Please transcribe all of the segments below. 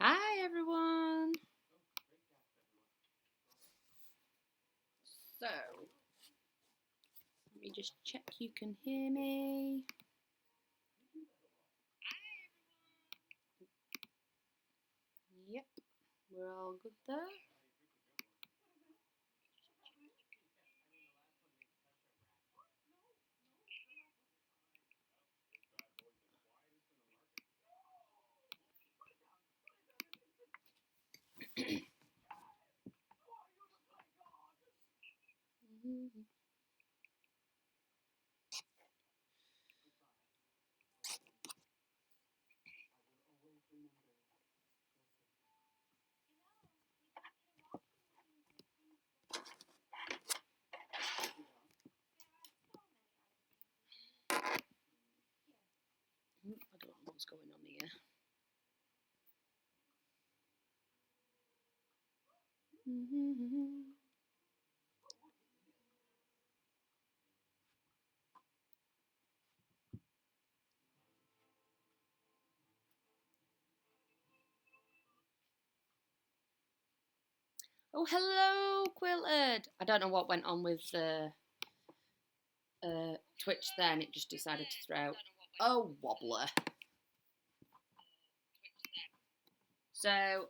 Hi everyone! So, let me just check you can hear me. Yep, we're all good there. I don't know what's going on here. Oh, hello, Quilted! I don't know what went on with Twitch then, it just decided to throw out. Oh, wobbler. So,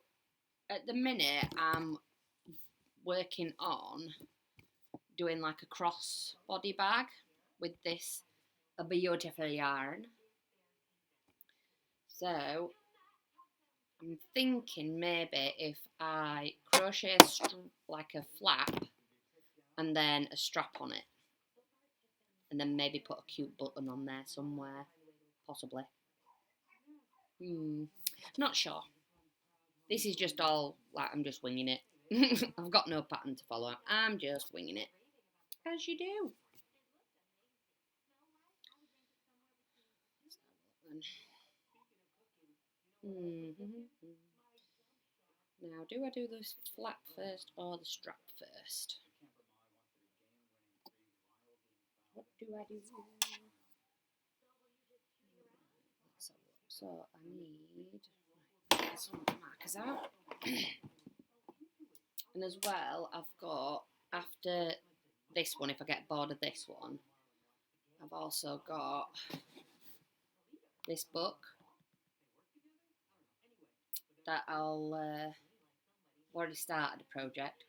at the minute, I'm working on doing like a cross body bag with this a beautiful yarn. So I'm thinking maybe if I crochet like a flap and then a strap on it, and then maybe put a cute button on there somewhere, possibly. Not sure. This is just all like I'm just winging it. I've got no pattern to follow. I'm just winging it, as you do. Now, do I do the flap first or the strap first? What do I do? Let's have a look. So I need some markers out. And as well, I've got, after this one, if I get bored of this one, I've also got this book that I'll already started a project.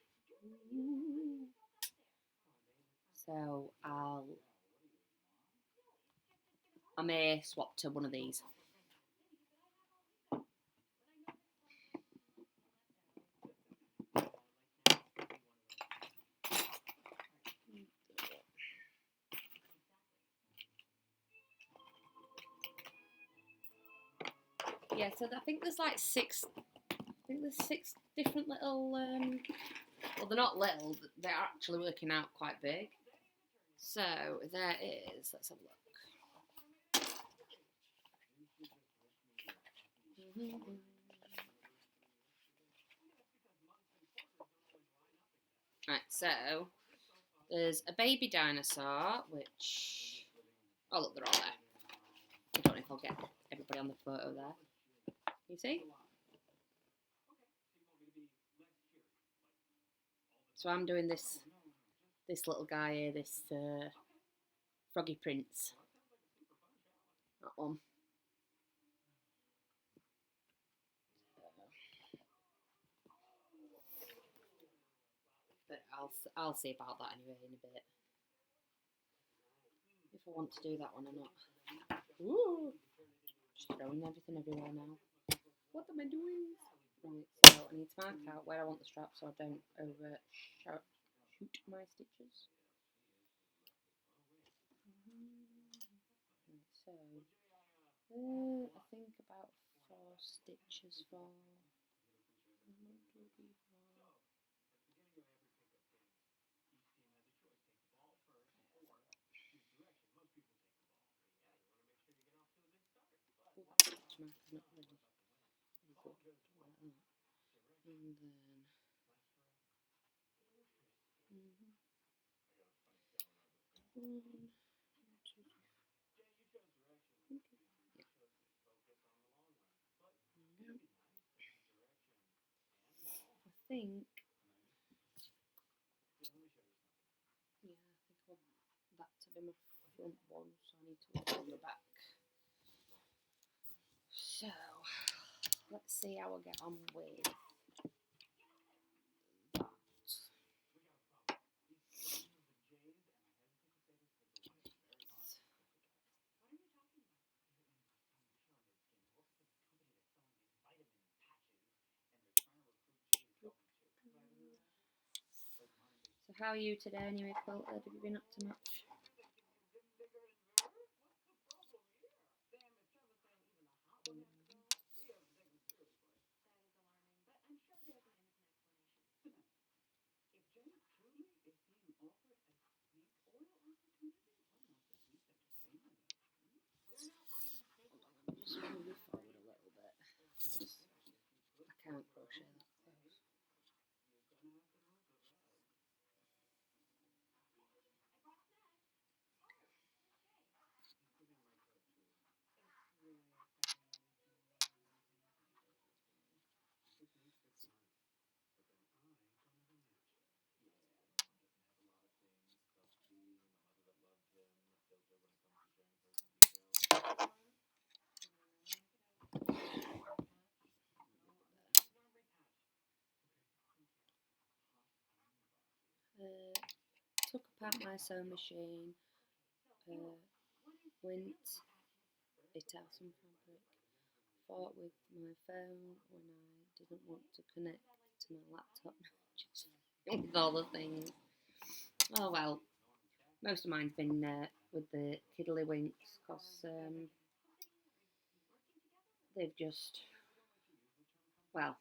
So I may swap to one of these. Yeah, so I think there's like six different little, well, they're not little, they're actually working out quite big. So there is, let's have a look. Right, so there's a baby dinosaur, which, oh look, they're all there. I don't know if I'll get everybody on the photo there. You see? So I'm doing this little guy here, this Froggy Prince. That one. But I'll see about that anyway in a bit. If I want to do that one or not. Ooh! Just throwing everything everywhere now. What am I doing? Right, so I need to mark out where I want the strap so I don't overshoot my stitches. Right, so I think about 4 stitches for 1, 2, 3, 4. Oh, that stitch mark is not really good. And then think, yeah, I think I want that to be my front one, so I need to look on the back. So, let's see how I get on with that. So how are you today anyway, Quilted? Have you been up to much? Just move it forward a little bit. I can't crochet that close. Took apart my sewing machine, went it out some fabric, fought with my phone when I didn't want to connect to my laptop, just with all the things. Oh well, most of mine's been with the Kiddlywinks because they've just, well,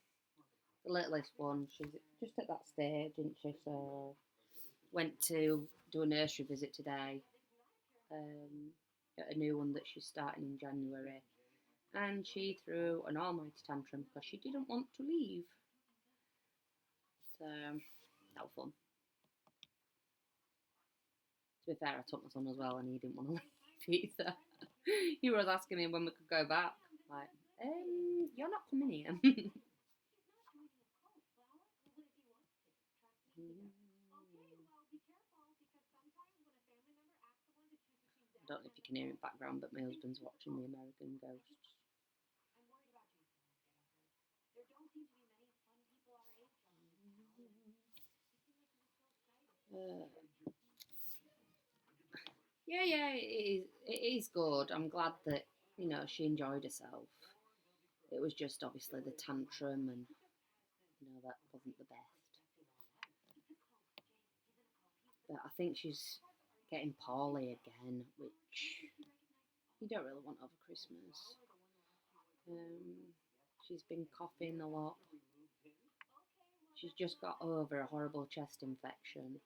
the littlest one, she's just at that stage, isn't she? So went to do a nursery visit today, at a new one that she's starting in January, and she threw an almighty tantrum because she didn't want to leave. So that was fun. To be fair, I took my son as well, and he didn't want to leave either. He was asking me when we could go back. Like, you're not coming here. I don't know if you can hear in the background, but my husband's watching the American Ghosts. Yeah, it is good. I'm glad that, she enjoyed herself. It was just obviously the tantrum, and, that wasn't the best. But I think she's getting poorly again, which you don't really want over Christmas. She's been coughing a lot. She's just got over a horrible chest infection,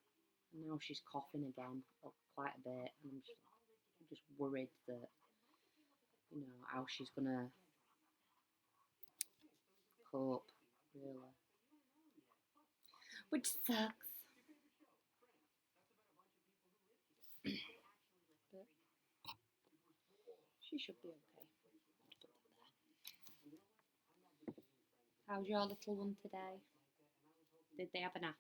and now she's coughing again, quite a bit. And I'm just worried that, how she's gonna cope, really, which sucks. But she should be okay. How's your little one today? Did they have a nap?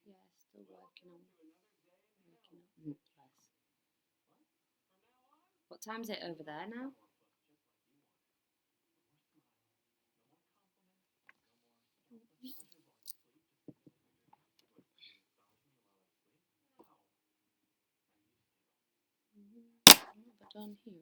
Yeah, still working on less. What time is it over there now? But on here.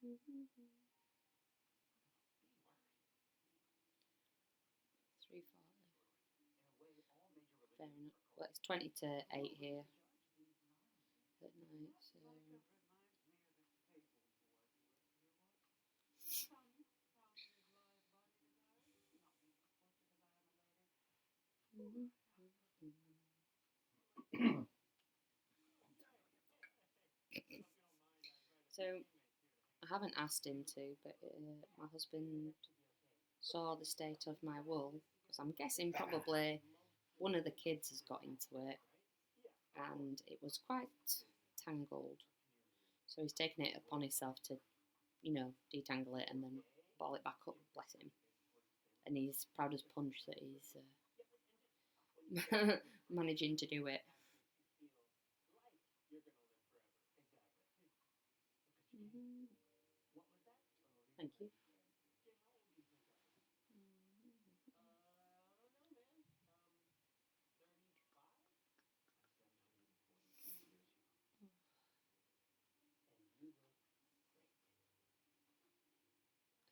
Mm-hmm. 3:40. Fair enough. Well, it's 20 to 8 here at night, so. So I haven't asked him to, but my husband saw the state of my wool, because I'm guessing probably one of the kids has got into it and it was quite tangled. So he's taken it upon himself to, detangle it and then ball it back up, bless him. And he's proud as punch that he's managing to do it. Thank you.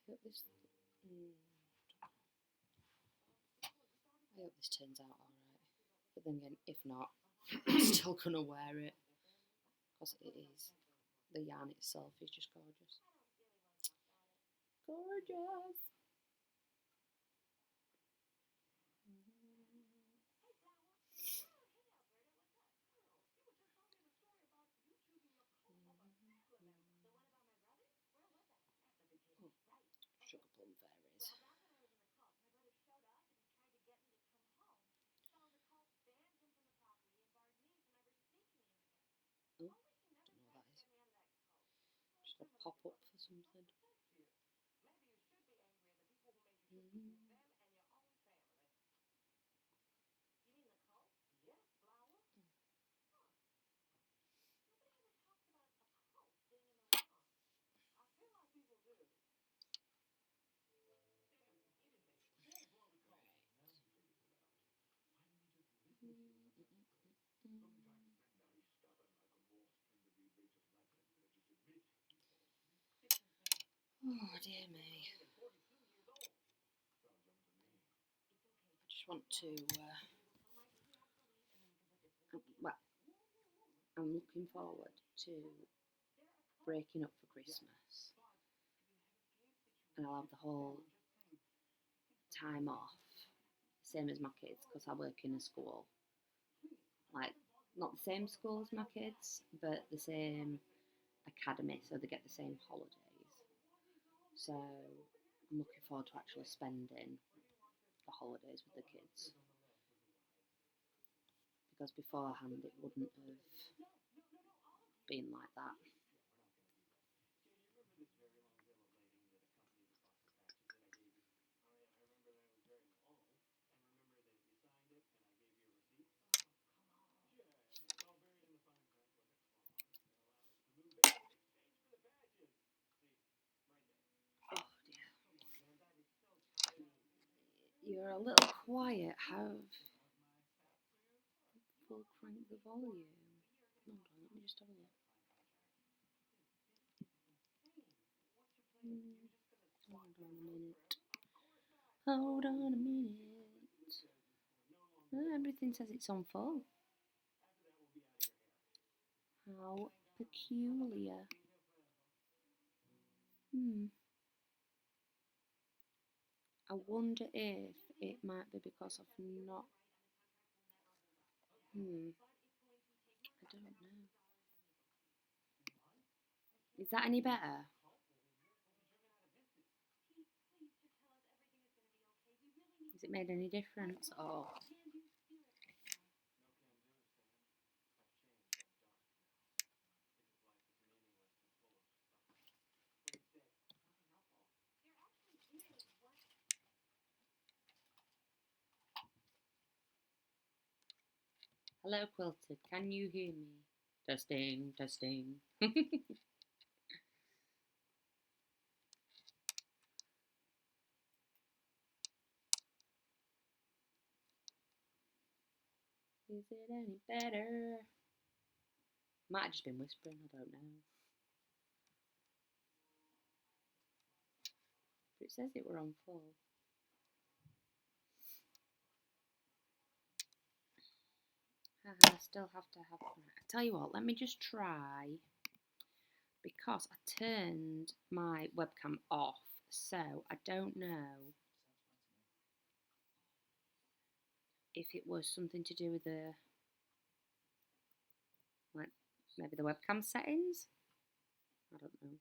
I hope this. I hope this turns out alright. But then again, if not, I'm still gonna wear it because it is. The yarn itself is just gorgeous. Gorgeous. Sugar plum fairies. Oh, don't know what that is. Just a pop up for something. Oh dear me. I just want to. Well, I'm looking forward to breaking up for Christmas, and I'll have the whole time off, same as my kids, because I work in a school. Like, not the same school as my kids, but the same academy, so they get the same holidays. So I'm looking forward to actually spending the holidays with the kids, because beforehand it wouldn't have been like that. Oh dear. You're a little quiet. Have full crank the volume. Hold on, let me just have a look. Hold on a minute. Hold on a minute. Everything says it's on full. How peculiar. I wonder if it might be because of not. I don't know. Is that any better? Has it made any difference? Oh. Hello, Quilted. Can you hear me? Testing, testing. Is it any better? Might have just been whispering, I don't know. But it says it were on full. I still have to have. I tell you what, let me just try, because I turned my webcam off, so I don't know. if it was something to do with the, like, maybe the webcam settings. I don't know.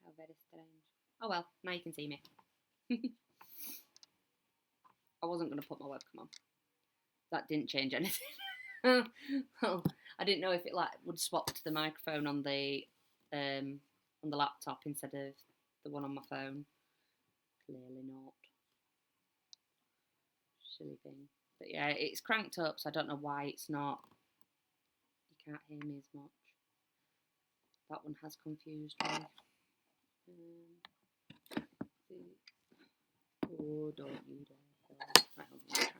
How very strange. Oh well, now you can see me. I wasn't going to put my webcam on. That didn't change anything. Well, I didn't know if it like would swap to the microphone on the laptop instead of the one on my phone. Clearly not. Silly thing. But yeah, it's cranked up, so I don't know why it's not. You can't hear me as much. That one has confused me. Oh, don't you dare. Right, I'm trying.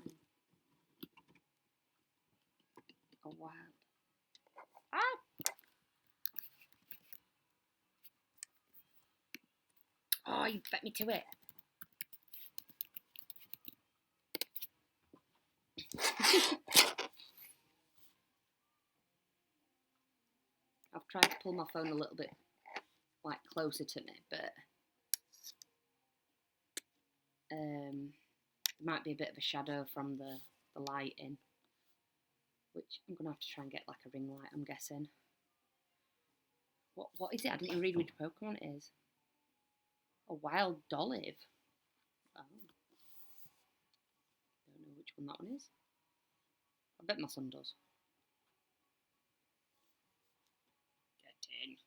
Oh, wow. Ah! Oh, you bet me to it. I've tried to pull my phone a little bit like closer to me, but there might be a bit of a shadow from the lighting, which I'm gonna have to try and get like a ring light, I'm guessing. What is it? I didn't even read which Pokemon it is. A wild Dolliv. Oh. Don't know which one that one is. I bet my son does. Get in.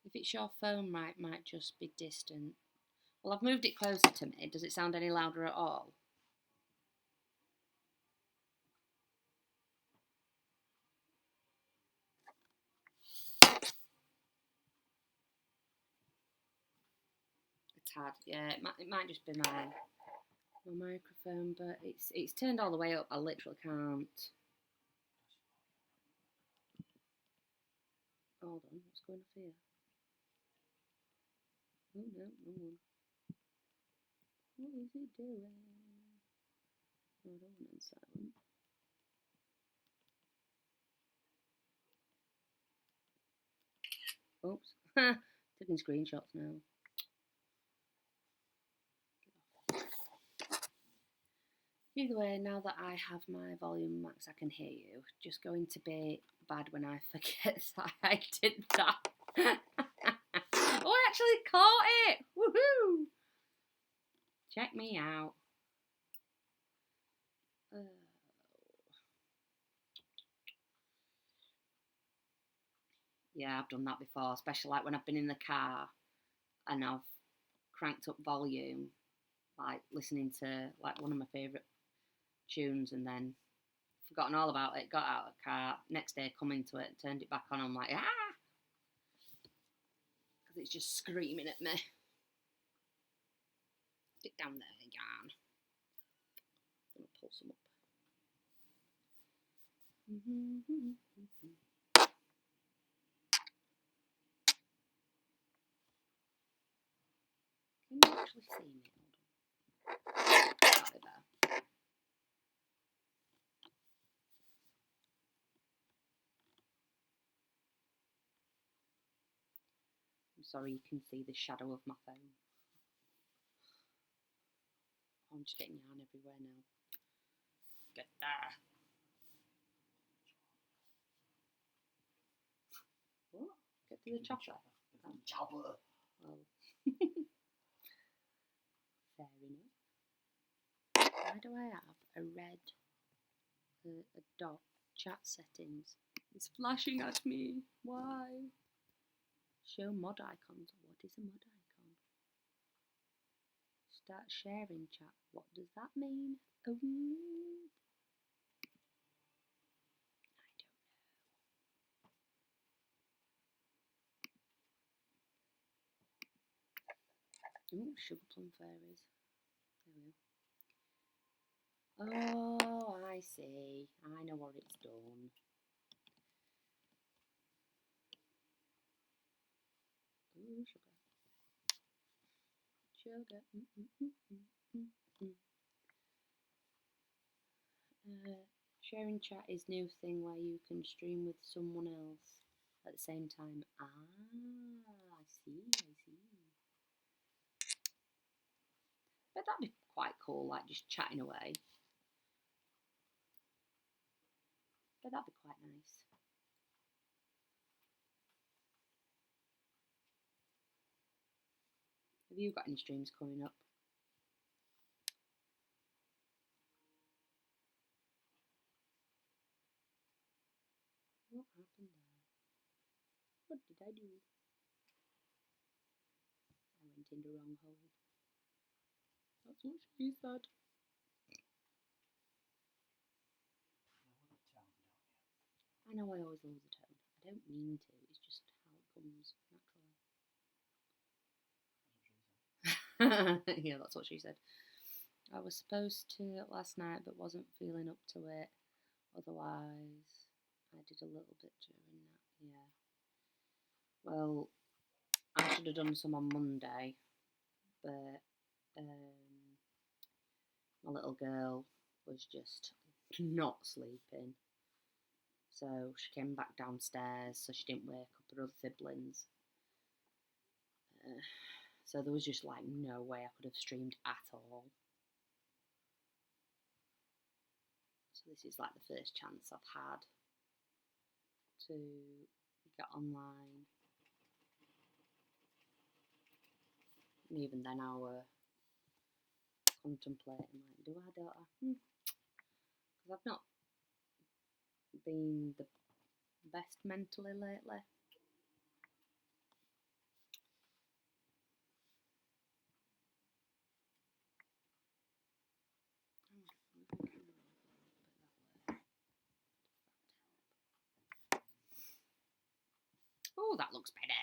If it's your phone, might just be distant. Well, I've moved it closer to me. Does it sound any louder at all? It's hard. Yeah, it might just be my microphone, but it's turned all the way up. I literally can't. Hold on, what's going on here? Oh no, no one. What is he doing? Oh, I don't want it silent. Oops. Taking screenshots now. Either way, now that I have my volume max, I can hear you. Just going to be bad when I forget that I did that. Oh, I actually caught it! Woohoo! Check me out. Yeah, I've done that before, especially like when I've been in the car and I've cranked up volume, like listening to like one of my favourite tunes, and then forgotten all about it, got out of the car, next day come into it, turned it back on, I'm like, ah! Because it's just screaming at me. Get down there, yarn. I'm going to pull some up. Can you actually see me? That'll be better. I'm sorry, you can see the shadow of my phone. Oh, I'm just getting yarn everywhere now. Get there. What? Get to the chopper. Chopper. Well, fair enough. Why do I have a red a dot chat settings? It's flashing at me. Why? Show mod icons. What is a mod icon? Start sharing chat. What does that mean? I don't know. Ooh, sugar plum fairies. There we go. Oh, I see. I know what it's done. Ooh, sugar. Sugar. Sharing chat is new thing where you can stream with someone else at the same time. Ah, I see. But that'd be quite cool, like just chatting away. But that'd be quite nice. Have you got any streams coming up? What happened there? What did I do? I went in the wrong hole. That's what she said. I know I always lose the tone. I don't mean to, it's just how it comes naturally. Yeah, that's what she said. I was supposed to last night but wasn't feeling up to it. Otherwise, I did a little bit during that, yeah. Well, I should have done some on Monday, but my little girl was just not sleeping. So she came back downstairs so she didn't wake up her other siblings. So there was just like no way I could have streamed at all. So this is like the first chance I've had to get online. And even then I were contemplating like, do I, don't I? Because I've not been the best mentally lately. Oh, that looks better.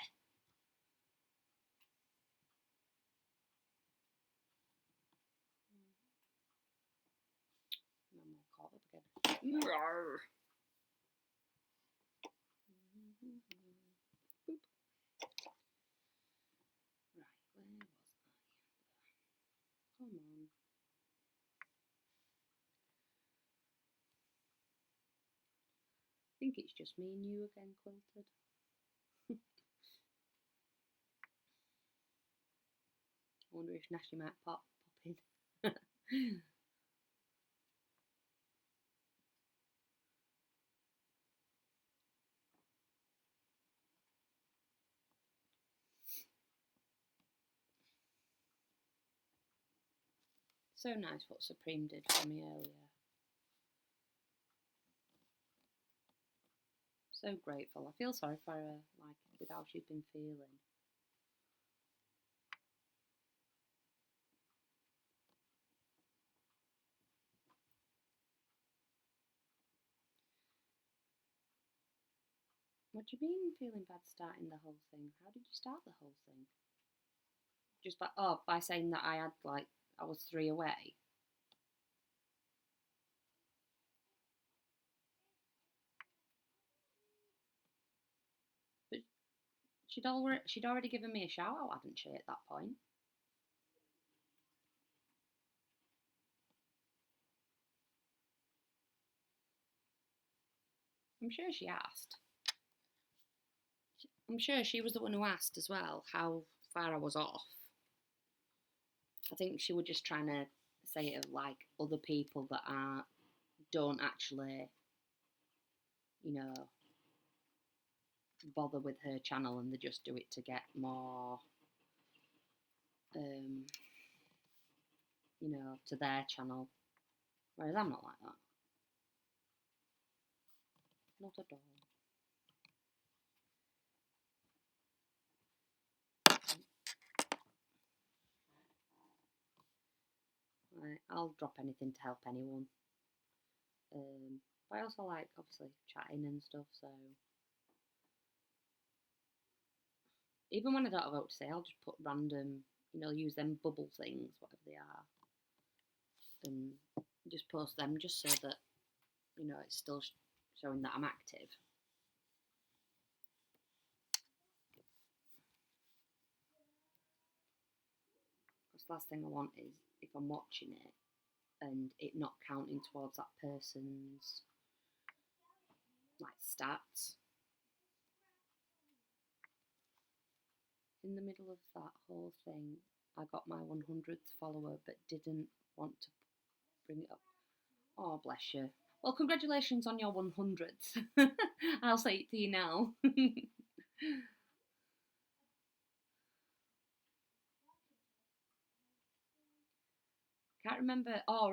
And I'm all caught up again. Rawr. Boop. Right, where was I? Come on. I think it's just me and you again, Quilted. I wonder if Nashi might pop in. So nice what Supreme did for me earlier. So grateful. I feel sorry for her, like, with how she's been feeling. What do you mean feeling bad starting the whole thing? How did you start the whole thing? Just by saying that I had, like, I was 3 away. But she'd already given me a shout out, hadn't she, at that point? I'm sure she asked. I'm sure she was the one who asked as well how far I was off. I think she was just trying to say it of like other people that don't actually, you know, bother with her channel and they just do it to get more, you know, to their channel. Whereas I'm not like that. Not at all. Right, I'll drop anything to help anyone. But I also like, obviously, chatting and stuff, so... Even when I don't have what to say, I'll just put random, you know, use them bubble things, whatever they are, and just post them just so that, you know, it's still showing that I'm active. Because the last thing I want is, if I'm watching it, and it not counting towards that person's, like, stats. In the middle of that whole thing, I got my 100th follower but didn't want to bring it up. Oh, bless you. Well, congratulations on your 100th. I'll say it to you now. Can't remember. Oh,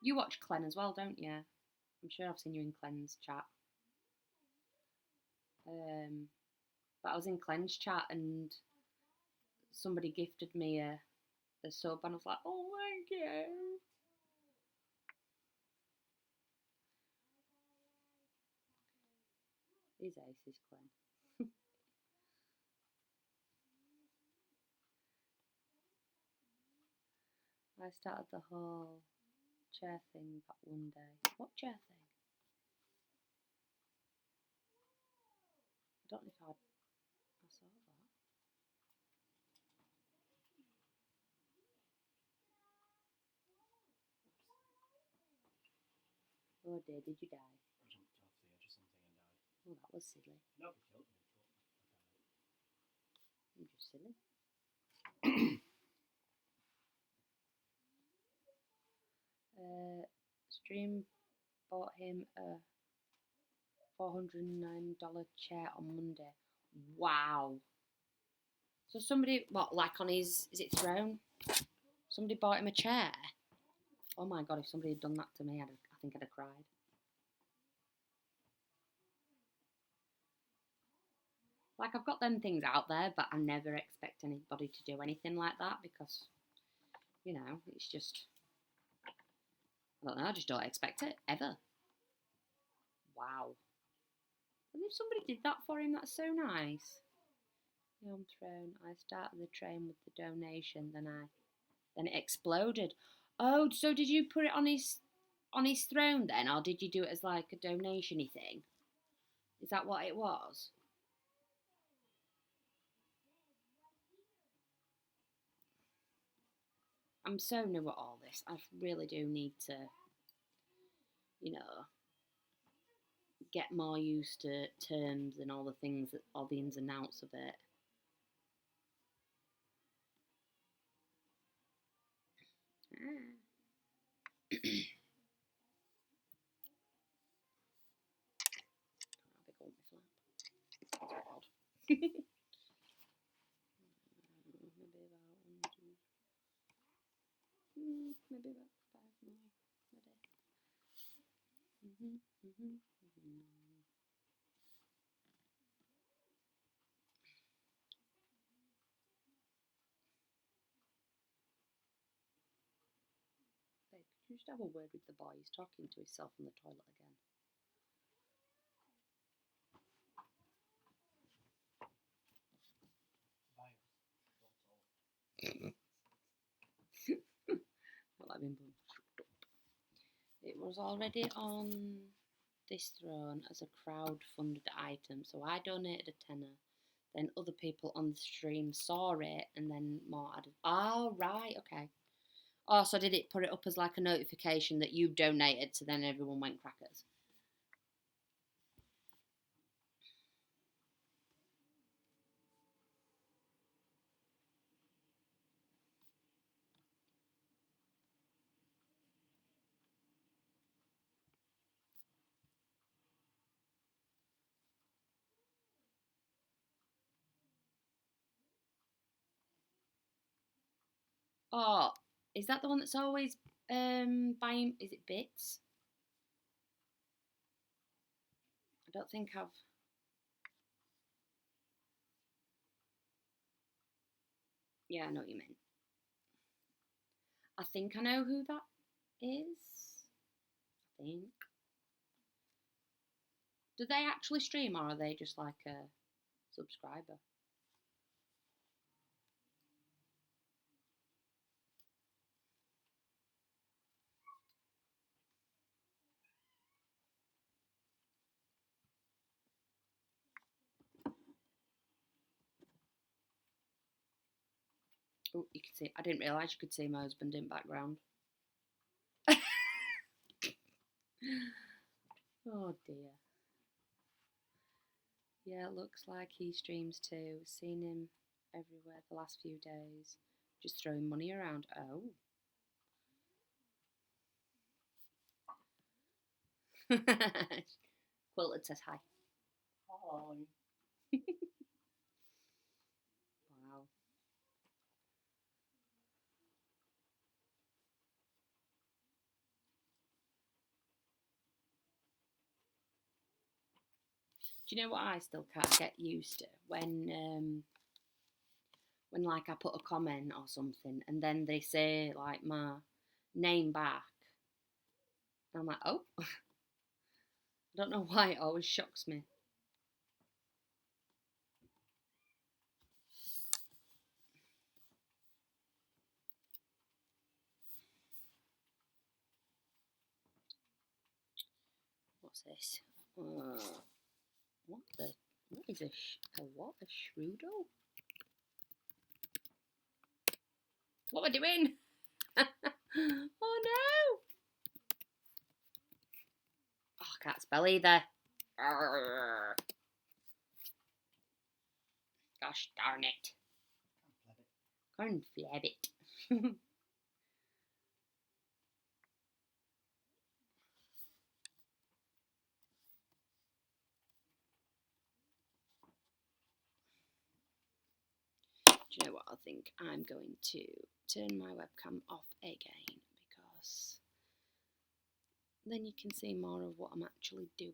you watch Clen as well, don't you? I'm sure I've seen you in Clen's chat. But I was in Clen's chat and somebody gifted me a sub and I was like, oh, thank you. He's aces, Clen. I started the whole chair thing back one day. What chair thing? I don't know if I saw that. Oh dear, did you die? I jumped off the edge of something and died. Oh, that was silly. Nobody killed me, but I'm just silly. Stream bought him a $409 chair on Monday. Wow. So somebody, what, like on his, is it throne? Somebody bought him a chair. Oh my God, if somebody had done that to me, I think I'd have cried. Like, I've got them things out there, but I never expect anybody to do anything like that because, you know, it's just, I don't know, I just don't expect it, ever. Wow. As if somebody did that for him, that's so nice. Home throne, I started the train with the donation, then it exploded. Oh, so did you put it on his throne then, or did you do it as like a donation-y thing? Is that what it was? I'm so new at all this. I really do need to, you know, get more used to terms and all the things, all the ins and outs of it. Maybe about 5 more a day. Babe, could you just have a word with the boy? He's talking to himself in the toilet again. Well, I've been shut up. It was already on this throne as a crowd-funded item, so I donated a tenner. Then other people on the stream saw it, and then more added. Oh, right, okay. Oh, so did it put it up as like a notification that you donated, so then everyone went crackers? Oh, is that the one that's always buying? Is it bits? I don't think I've. Yeah, I know what you mean. I think I know who that is. I think. Do they actually stream, or are they just like a subscriber? Oh, you can see. I didn't realise you could see my husband in background. Oh dear. Yeah, it looks like he streams too. Seen him everywhere the last few days. Just throwing money around. Oh. Quilted says hi. Hi. Wow. Do you know what I still can't get used to? When like I put a comment or something and then they say like my name back. And I'm like, oh. I don't know why it always shocks me. What's this? What the? What is a what? A strudel? What am I doing? Oh no! Oh, I can't spell either. Arrgh. Gosh darn it. Can't flab it. Do you know what? I think I'm going to turn my webcam off again because then you can see more of what I'm actually doing.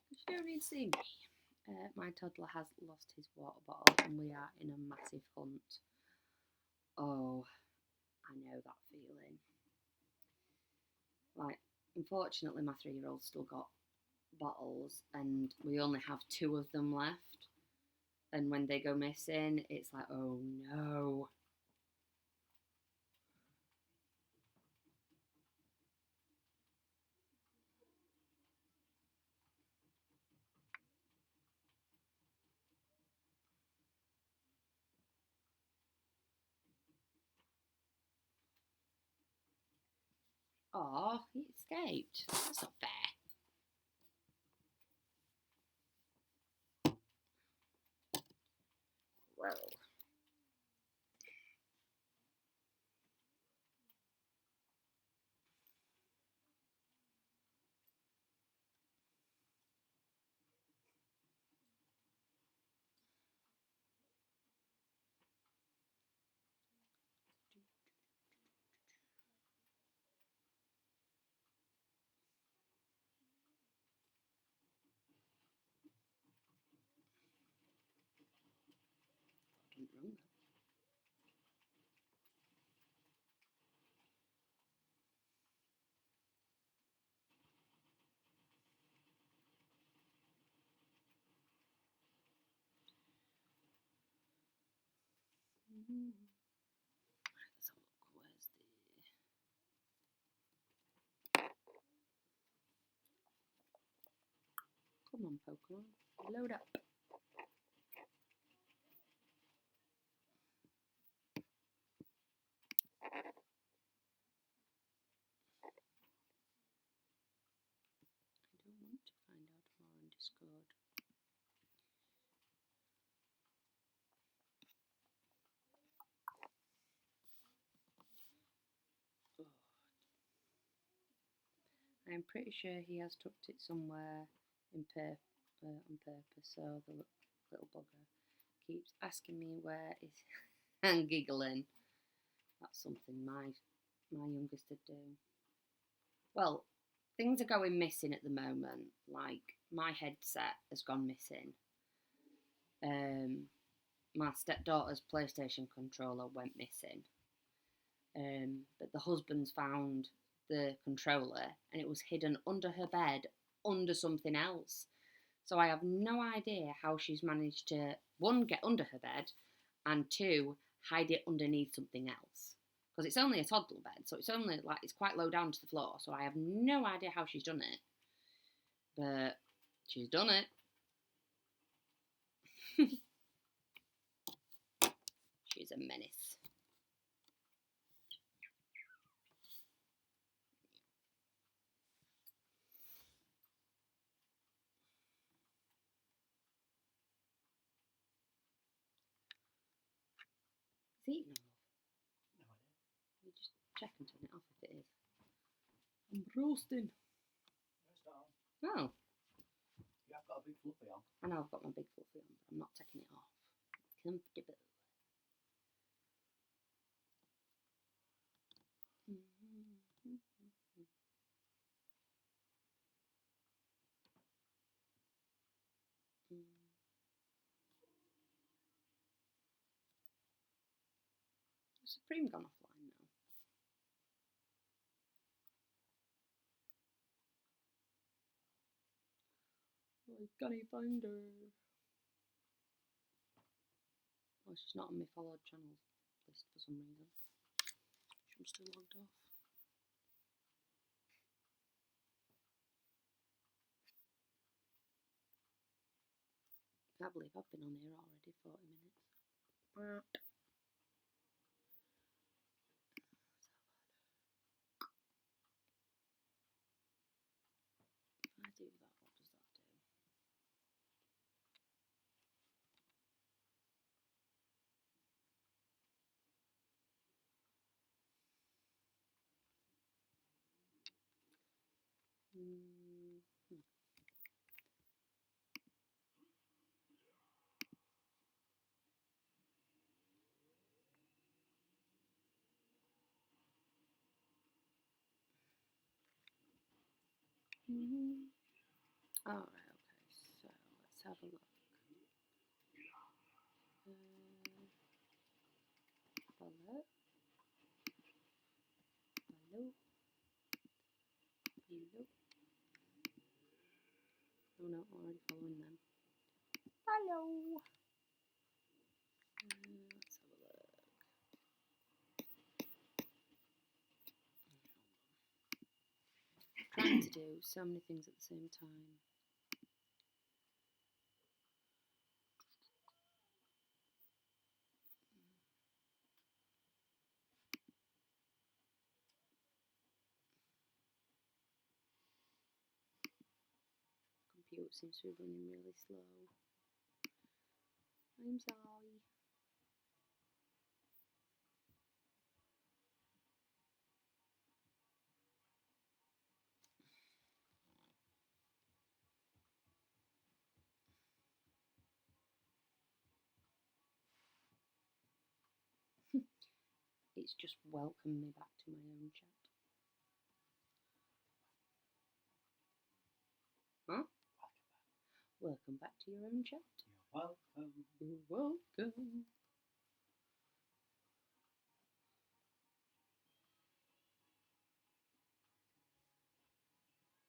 You don't need to see me. My toddler has lost his water bottle and we are in a massive hunt. Oh, I know that feeling. Like, unfortunately, my 3-year-old still got bottles and we only have 2 of them left. And when they go missing, it's like, oh no. Oh, he escaped. That's not fair. Whoa. Wrong. Let's have a look. Where's the... Come on, Pokemon. Load up. I don't want to find out more on Discord. Oh. I'm pretty sure he has tucked it somewhere on purpose, so the little bugger keeps asking me where is and giggling. That's something my youngest would do. Well, things are going missing at the moment. Like, my headset has gone missing. My stepdaughter's PlayStation controller went missing. But the husband's found the controller and it was hidden under her bed, under something else. So I have no idea how she's managed to, 1, get under her bed, and 2, hide it underneath something else. Because it's only a toddler bed, so it's only like, it's quite low down to the floor, so I have no idea how she's done it. But she's done it. She's a menace. eating on? No idea. You just check and turn it off if it is. I'm roasting. Rest on. Oh, You have got a big fluffy on. I know I've got my big fluffy on, but I'm not taking it off. It's comfortable. Supreme gone offline now. I can't find her. Oh, she's not on my followed channels list for some reason. I'm still logged off. I can't believe I've been on here already 40 minutes. If I do that, what does that do? Alright, okay, so let's have a look. Hello. Hello. Hello. Oh no, I'm already following them. Hello. Let's have a look. I'm trying to do so many things at the same time. Computer seems to be running really slow. I'm sorry. It's just welcomed me back to my own chat. Huh? Welcome back to your own chat. You're welcome. You're welcome.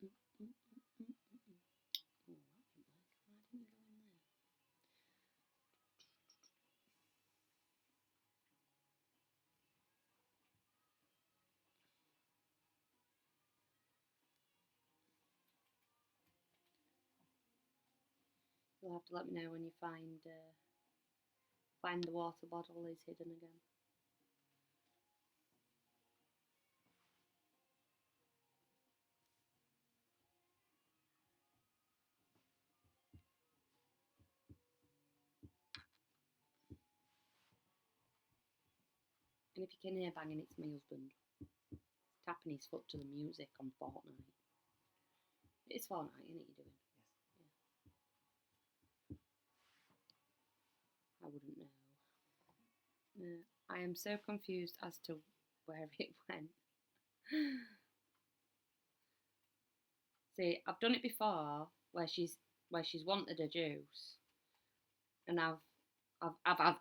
Oh, that didn't work. Why didn't you go in there? You'll have to let me know when you find the water bottle is hidden again. And if you can hear banging, it's my husband. He's tapping his foot to the music on Fortnite. It's Fortnite, isn't it, you're doing? Yes. Yeah. I wouldn't know. I am so confused as to where it went. See, I've done it before where she's wanted a juice, and I've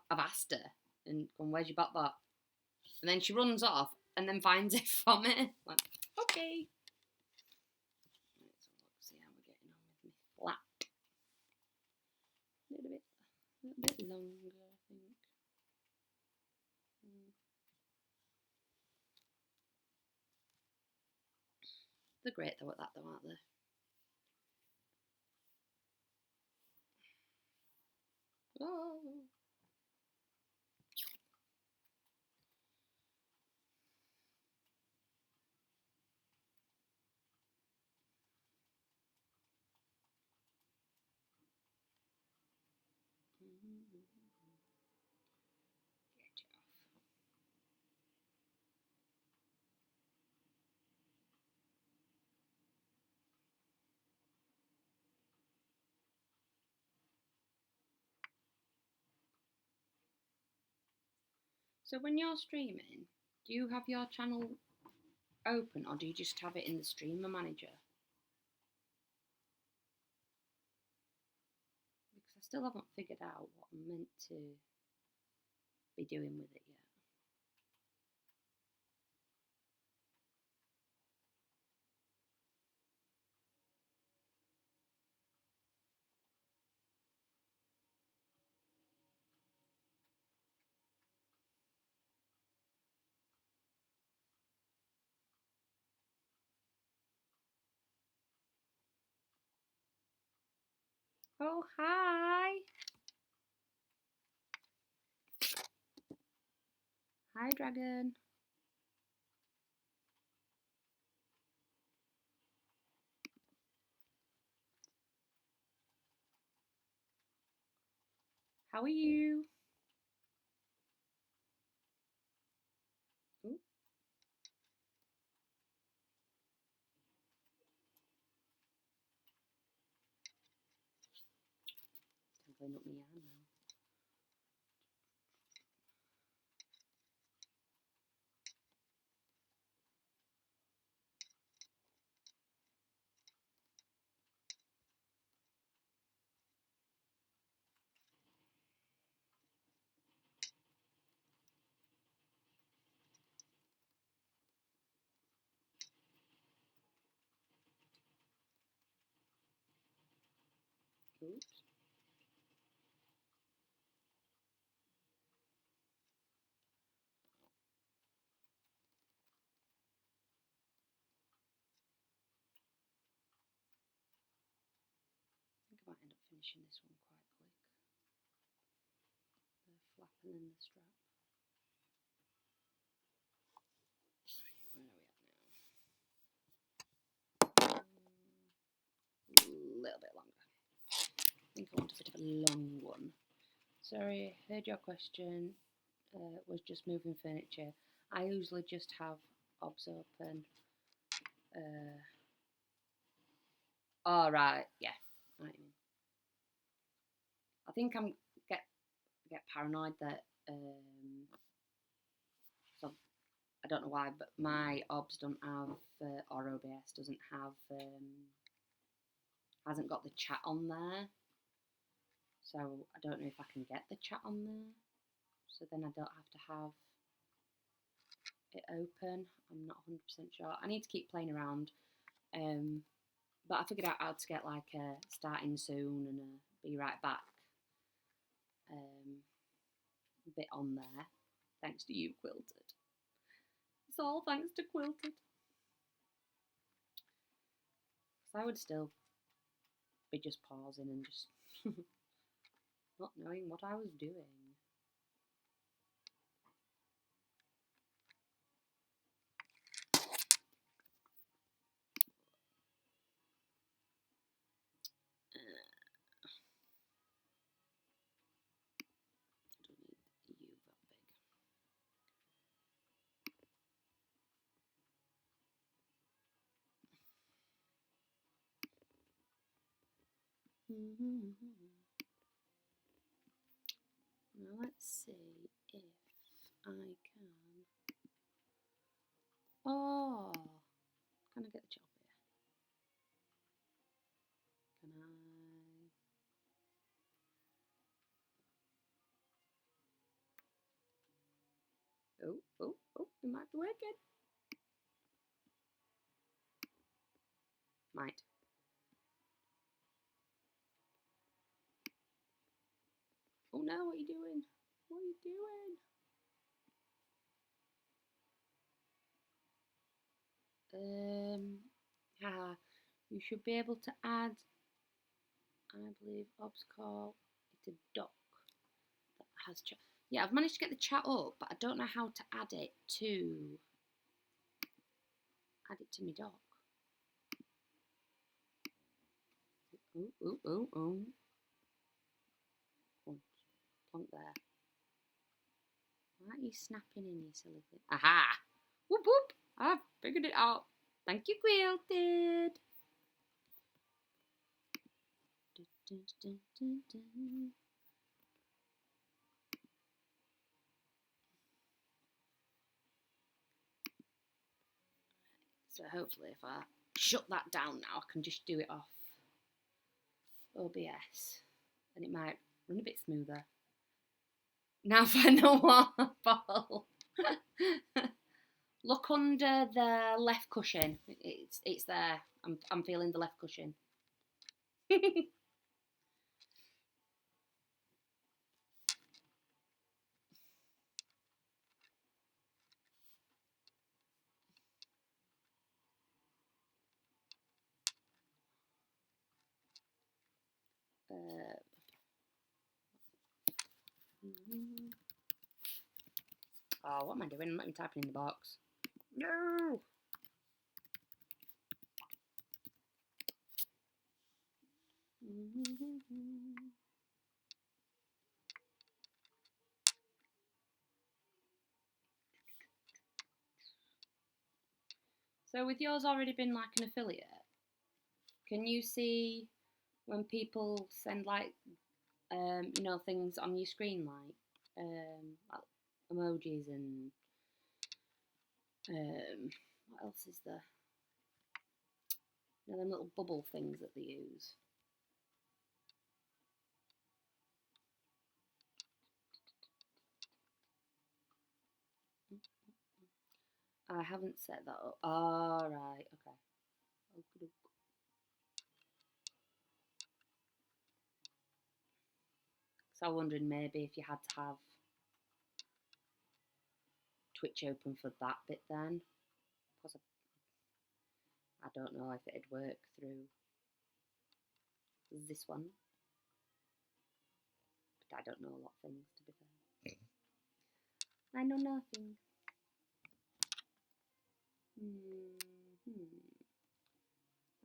asked her and gone, "Where's your bot?" And then she runs off and then finds it for me. Like, okay. Right, so let's see how we're getting on with my flat. A little bit longer, I think. They're great though at that, though, aren't they? Oh. Get off. So when you're streaming, do you have your channel open or do you just have it in the streamer manager? Because I still haven't figured out what I'm meant to be doing with it yet. Oh, hi! Hi, Dragon. How are you? Ooh. Tangling up my yarn now. Oops. I think I might end up finishing this one quite quick. The flap and then the strap. Where are we at now? A little bit longer. I think I want a bit of a long one. Sorry, heard your question. Was just moving furniture. I usually just have obs open. Oh right, yeah. I know what you mean. I think I'm get paranoid that so I don't know why, but my obs don't have or OBS doesn't have hasn't got the chat on there. So I don't know if I can get the chat on there. So then I don't have to have it open. I'm not 100% sure. I need to keep playing around. But I figured out how to get like a starting soon and a be right back bit on there. Thanks to you, Quilted. It's all thanks to Quilted. Because I would still be just pausing and just not knowing what I was doing. I don't need you that big. Now let's see if I can. Oh, can I get the chop here? Can I? Oh, oh, oh, it might be working. Might. Oh no, what are you doing? What are you doing? You should be able to add, I believe, obs call it a dock that has chat. Yeah, I've managed to get the chat up, but I don't know how to add it to my dock. Oh, oh, oh, oh. Come on, plonk there. Why aren't you snapping in, you silly thing? Aha! Whoop whoop! I've figured it out. Thank you, Quilted. So hopefully if I shut that down now, I can just do it off OBS and it might run a bit smoother. Now find the waterfall. Look under the left cushion. It's there. I'm feeling the left cushion. Oh, what am I doing? I'm not even typing in the box. No! So with yours already been like an affiliate, can you see when people send like you know, things on your screen like emojis and what else is there? You know, them little bubble things that they use. I haven't set that up. Oh, right, okay. So I was wondering maybe if you had to have Twitch open for that bit then. Because I don't know if it'd work through this one. But I don't know a lot of things, to be fair. I know nothing.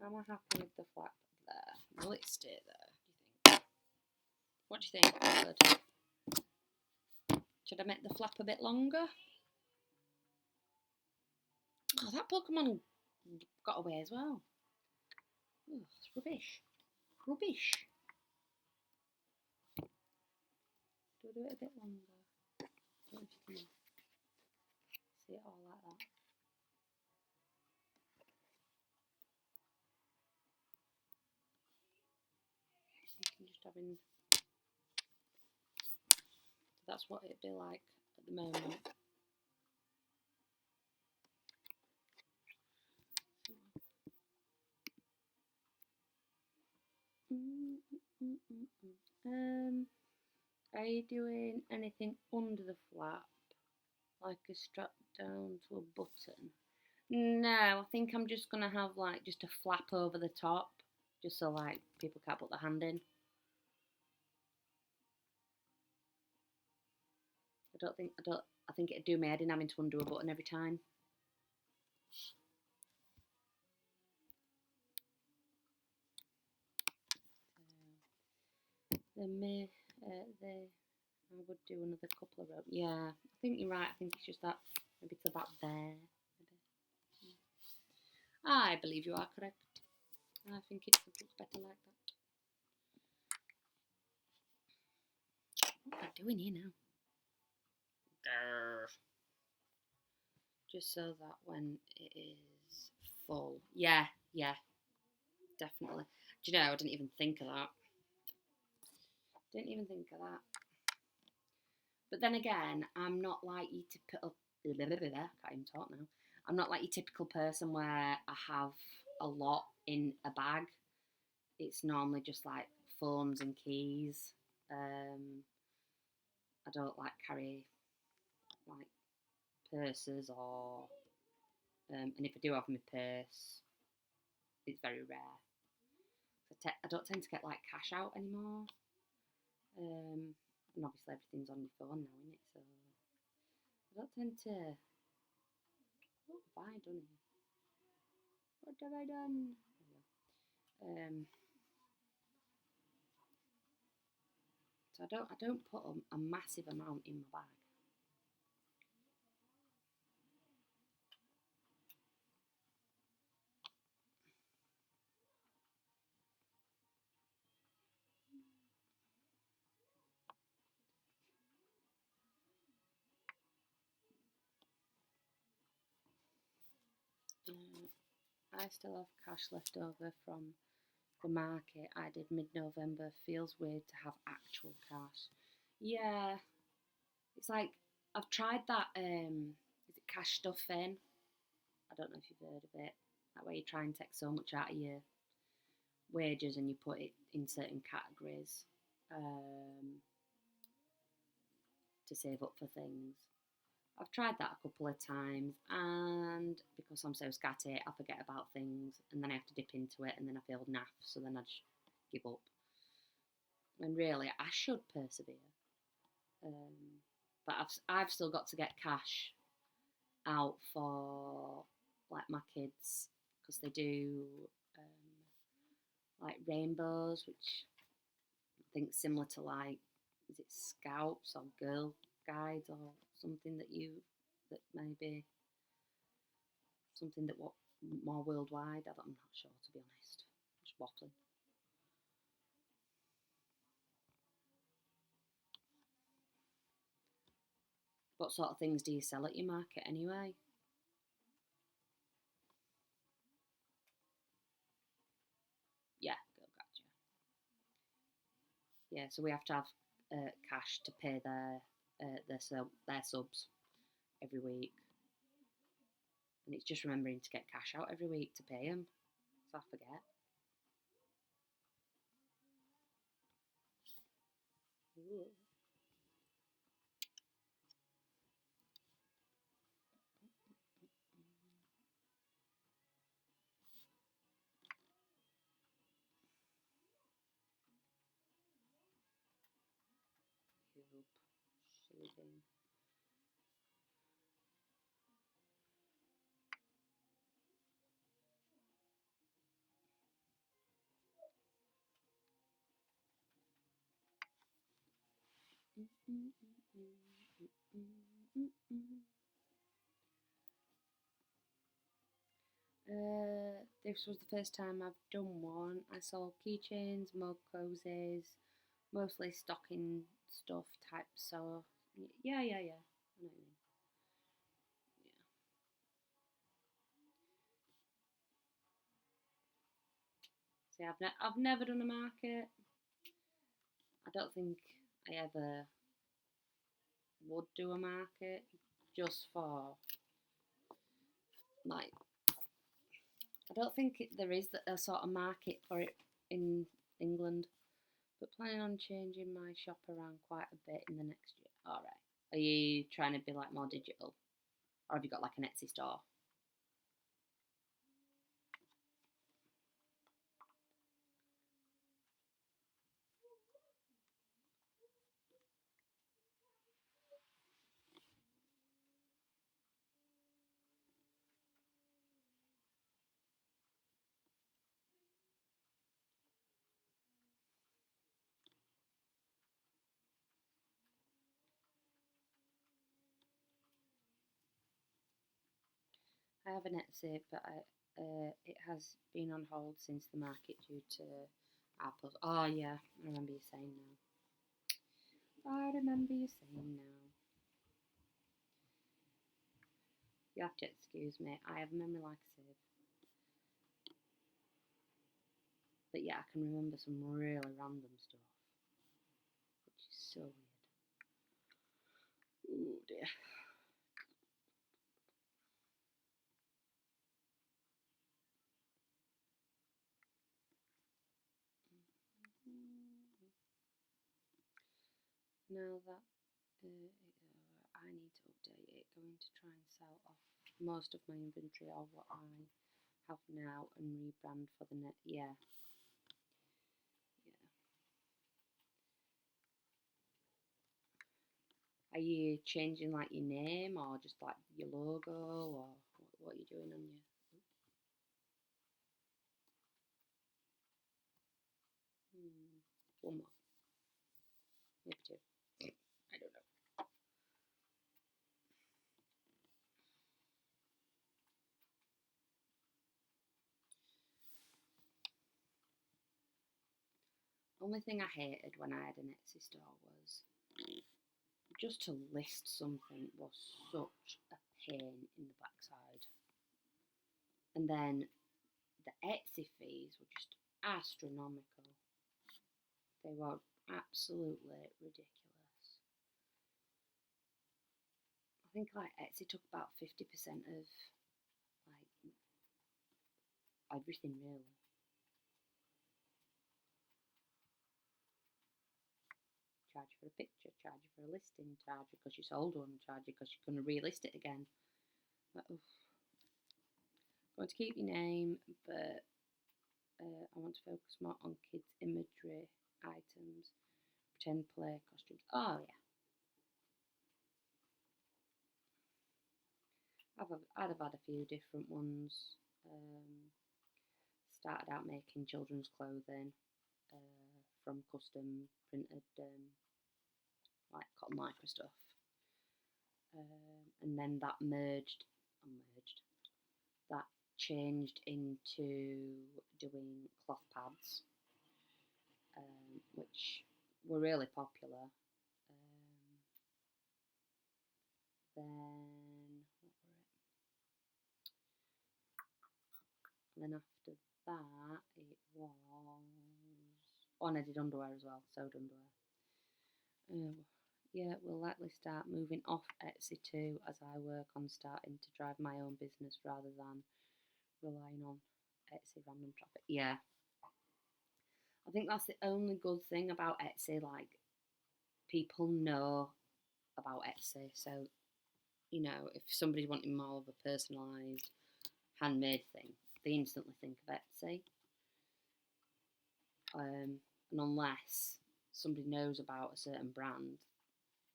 Am I happy with the flap there? Will it stay there, do you think? What do you think, Good? Should I make the flap a bit longer? Oh, that Pokemon got away as well. Oh, it's rubbish. Rubbish. Do I do it a bit longer? I don't know if you can see it all like that. You can just have in. That's what it'd be like at the moment. Are you doing anything under the flap? Like a strap down to a button? No, I think I'm just going to have like just a flap over the top. Just so like people can't put their hand in. I think it'd do my head in having to undo a button every time. I would do another couple of rows. Yeah, I think you're right. I think it's just that, maybe it's about there. Maybe. I believe you are correct. I think it would look better like that. What am I doing here now? Just so that when it is full. Yeah, definitely. Do you know, I didn't even think of that. But then again, I'm not like your typical. I can't even talk now. I'm not like your typical person where I have a lot in a bag. It's normally just like phones and keys. I don't like carry like purses or. And if I do have my purse, it's very rare. I don't tend to get like cash out anymore. And obviously everything's on your phone now, isn't it? So I don't tend to. What have I done here? What have I done? So I don't put a massive amount in my bag. I still have cash left over from the market I did mid-November. Feels weird to have actual cash. Yeah, it's like I've tried that. Is it cash stuffing? I don't know if you've heard of it. That way you try and take so much out of your wages and you put it in certain categories to save up for things. I've tried that a couple of times, and because I'm so scatty, I forget about things, and then I have to dip into it, and then I feel naff, so then I just give up. And really, I should persevere. But I've still got to get cash out for like my kids because they do like rainbows, which I think similar to like, is it Scouts or Girl Guides or something that maybe something that what more worldwide. I'm not sure, to be honest. Just waffling. What sort of things do you sell at your market anyway? Yeah, Girl Guides. Yeah, so we have to have cash to pay their subs every week, and it's just remembering to get cash out every week to pay them, so I forget. Ooh. Soothing. This was the first time I've done one. I saw keychains, mug cozies, mostly stocking stuff type. So yeah. I know what you mean. Yeah. See, I've never done a market. I don't think I ever would do a market just for like. I don't think there is a sort of market for it in England. But planning on changing my shop around quite a bit in the next year. All right. Are you trying to be like more digital, or have you got like an Etsy store? I have an Etsy, but it has been on hold since the market due to Apple. Oh yeah, I remember you saying now. I remember you saying now. You have to excuse me. I have a memory like a sieve. But yeah, I can remember some really random stuff, which is so weird. Oh dear. Now that I need to update it, going to try and sell off most of my inventory of what I have now and rebrand for the net. Yeah. Are you changing like your name or just like your logo, or what are you doing on your? One more, maybe two. I don't know. Only thing I hated when I had an Etsy store was just to list something was such a pain in the backside. And then the Etsy fees were just astronomical. They were absolutely ridiculous. I think like Etsy took about 50% of like everything really. Charge you for a picture, charge you for a listing, charge you because you sold one, charge you because you're going to relist it again. But, going to keep your name, but I want to focus more on kids' imagery, items, pretend play, costumes. Oh yeah. I'd have had a few different ones. Started out making children's clothing from custom printed like cotton lycra stuff, and then that that changed into doing cloth pads, which were really popular. Then what were it? And then after that, it was. Oh, and I did underwear as well, sewed underwear. Yeah, we'll likely start moving off Etsy too as I work on starting to drive my own business rather than relying on Etsy random traffic. Yeah. I think that's the only good thing about Etsy, like people know about Etsy. So, you know, if somebody's wanting more of a personalised handmade thing, they instantly think of Etsy. And unless somebody knows about a certain brand,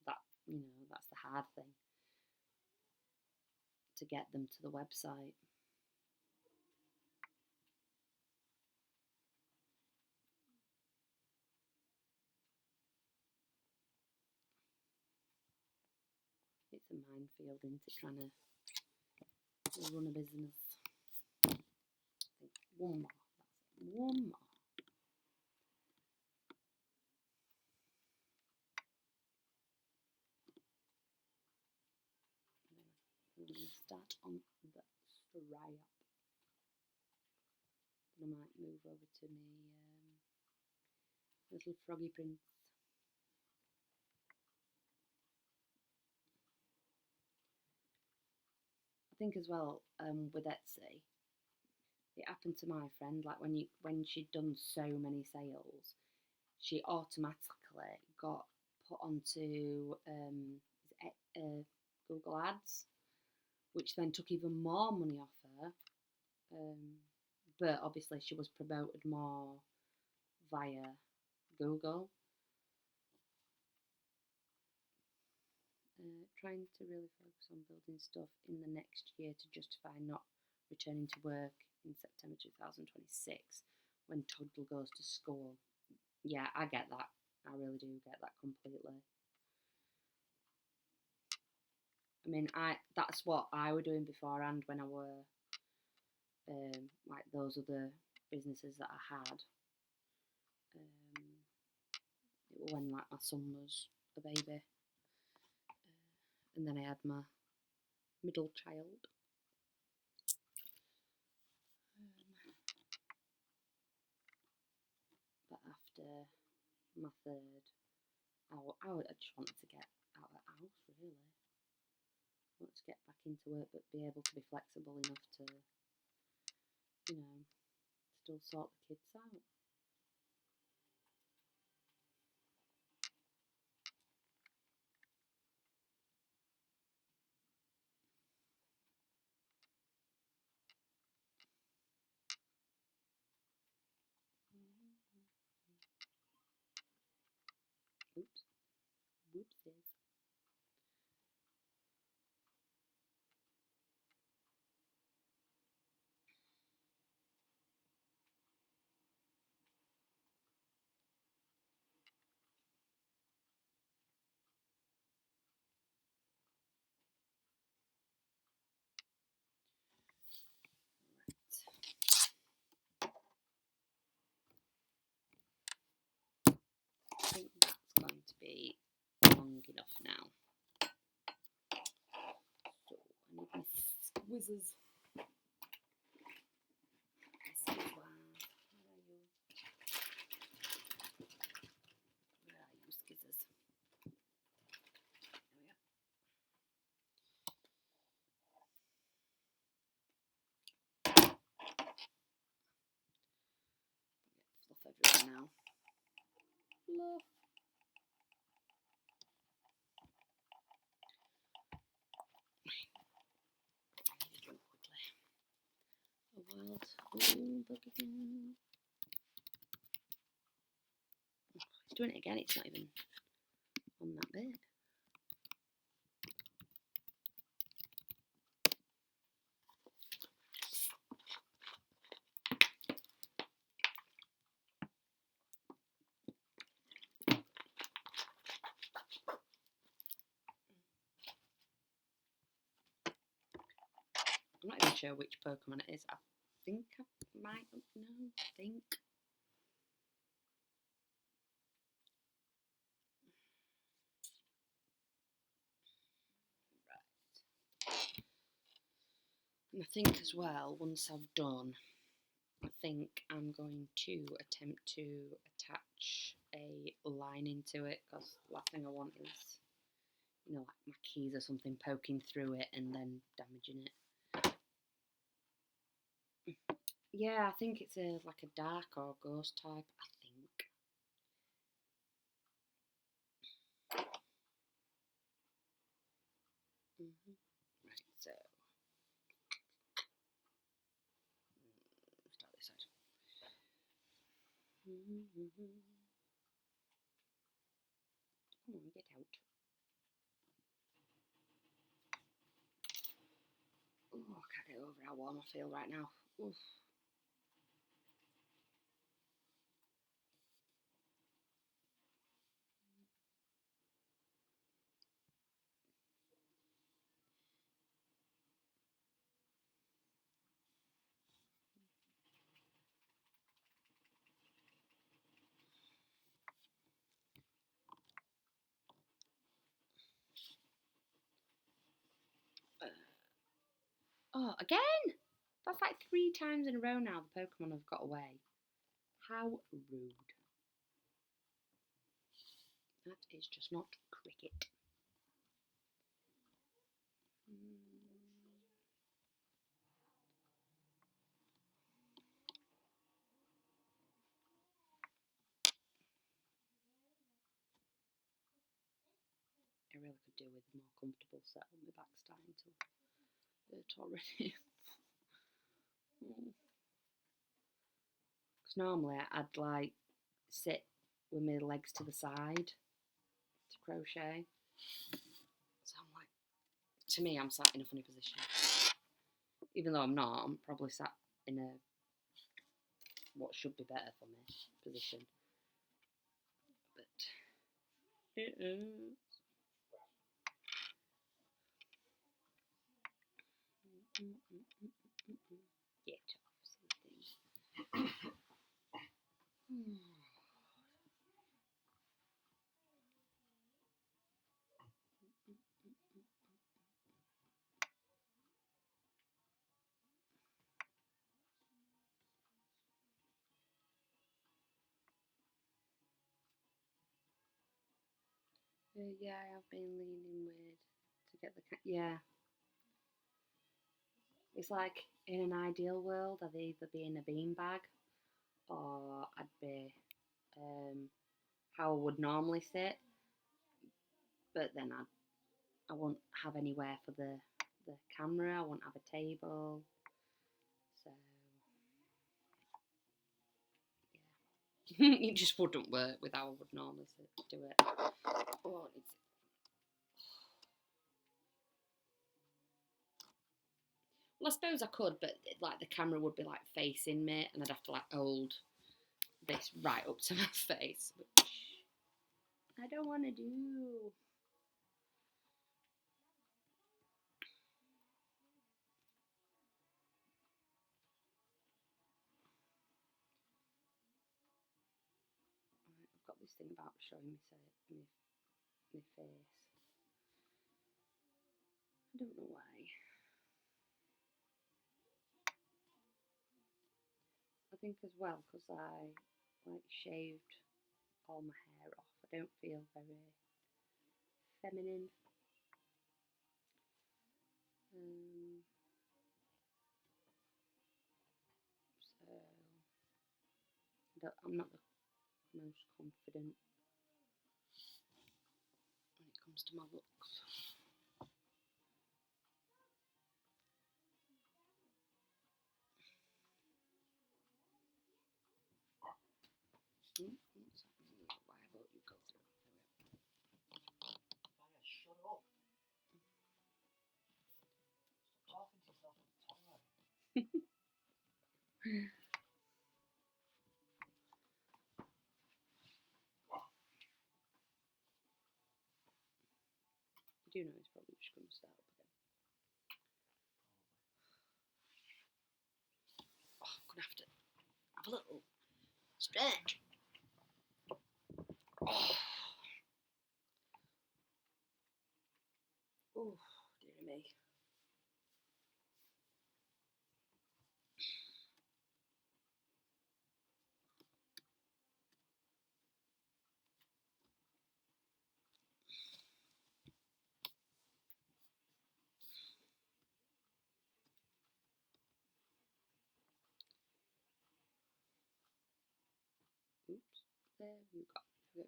that, you know, that's the hard thing, to get them to the website. It's a minefield, isn't it, trying to run a business. I think one more. That's it. One more. I'm going to start on the stripe. Then I might move over to my little froggy prints. I think as well with Etsy, it happened to my friend. Like when she'd done so many sales, she automatically got put onto Google Ads, which then took even more money off her. But obviously she was promoted more via Google. Trying to really focus on building stuff in the next year to justify not returning to work in September 2026 when Toddle goes to school. Yeah, I get that. I really do get that completely. I mean, that's what I were doing beforehand when I were like those other businesses that I had. It was when like my son was a baby, and then I had my middle child. But after my third, I just wanted to get out of the house, really. I wanted to get back into work, but be able to be flexible enough to, you know, still sort the kids out. Oops. Whoopsies. I think that's going to be long enough now. So I need my squizzers. everywhere now. Fluff. A wild bug again. He's doing it again, it's not even on that bit. I'm not even sure which Pokemon it is. I think I might know. And I think as well, once I've done, I think I'm going to attempt to attach a line into it, because the last thing I want is, you know, like my keys or something poking through it and then damaging it. Yeah, I think it's like a dark or ghost type, I think. Right, so start this side. Come on, get out. Oh, I can't get over how warm I feel right now. Oof. Oh, again? That's like 3 times in a row now the Pokemon have got away. How rude. That is just not cricket. I really could do with a more comfortable set on my back, starting to hurt already. Because normally I'd like sit with my legs to the side to crochet. So I'm like, to me, I'm sat in a funny position. Even though I'm not, I'm probably sat in a what should be better for me position. But it is. Get off something. Yeah, I've been leaning with to get the yeah. It's like in an ideal world, I'd either be in a beanbag or I'd be how I would normally sit, but then I won't have anywhere for the camera. I won't have a table, so yeah, it just wouldn't work with how I would normally do it. Oh, well, I suppose I could, but like the camera would be like facing me, and I'd have to like hold this right up to my face, which I don't want to do. I've got this thing about showing my face. I don't know why. I think as well because I like shaved all my hair off. I don't feel very feminine. So I'm not the most confident when it comes to my looks. What's happening? Why won't you go through? Fire, shut up. Stop talking to yourself on the toilet. You do know it's probably just going to start up again. Oh, I'm going to have to have a little stretch. Oh, dear me. Oops, there you go. There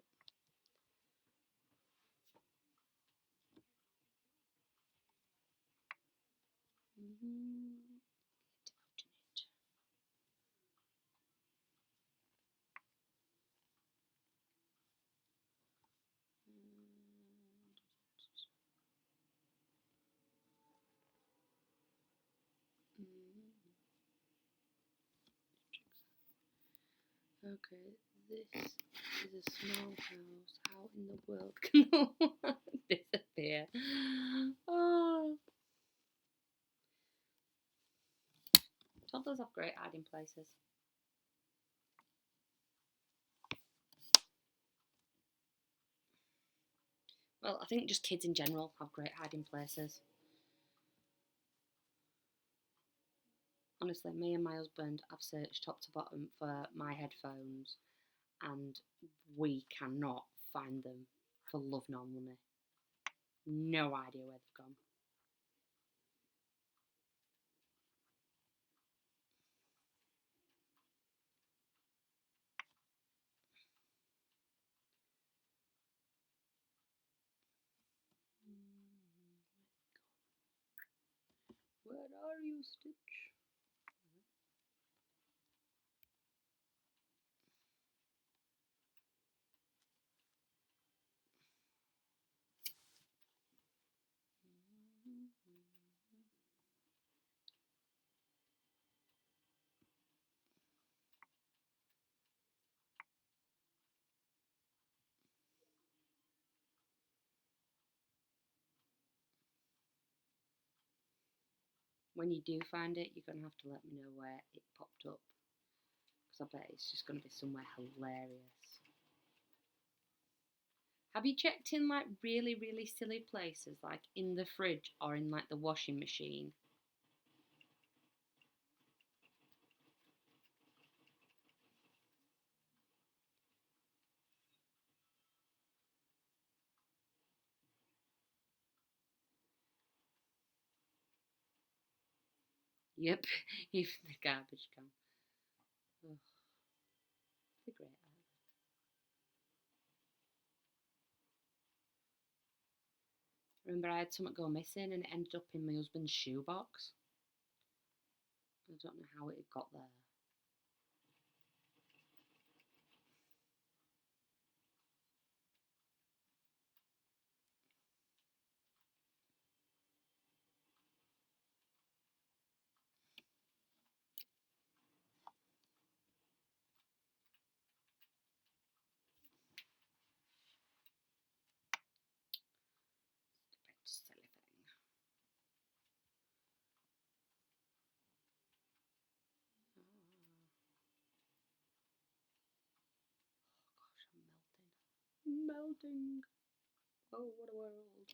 we go. Okay, this is a small house. How in the world can one disappear? Oh, toddlers have great hiding places. Well, I think just kids in general have great hiding places. Honestly, me and my husband have searched top to bottom for my headphones and we cannot find them for love nor money. No idea where they've gone. Where are you, Stitch? When you do find it, you're going to have to let me know where it popped up. Because I bet it's just going to be somewhere hilarious. Have you checked in like really, really silly places, like in the fridge or in like the washing machine? Yep, even the garbage can. Oh, it's a great idea. Remember, I had something go missing and it ended up in my husband's shoebox. I don't know how it had got there. Stupid, silly thing. Oh gosh, I'm melting. Melting. Oh, what a world.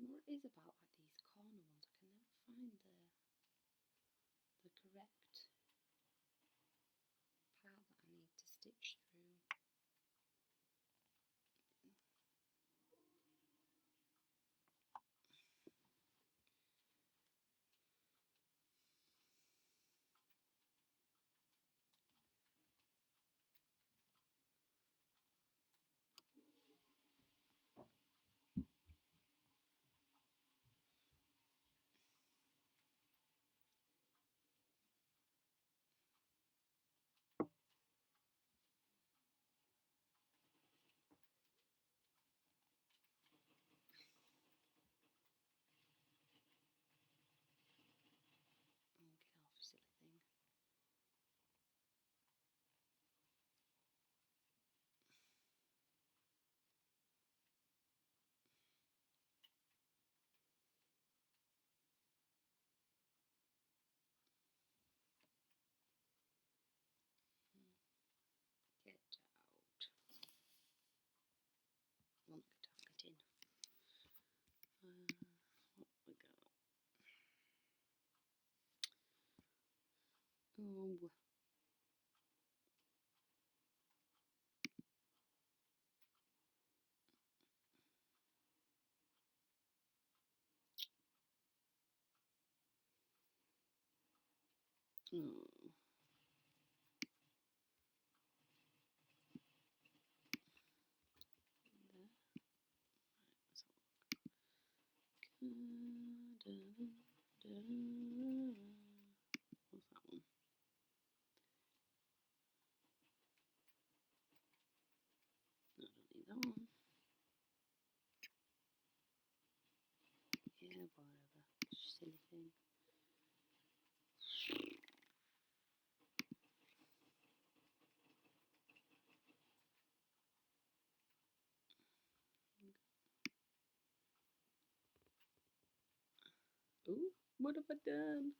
What it is about like these corner ones, I can never find the correct part that I need to stitch through. Oh. Oh. What's that one? No, I don't need that one. Yeah, whatever. Silly thing. Ooh, what have I done?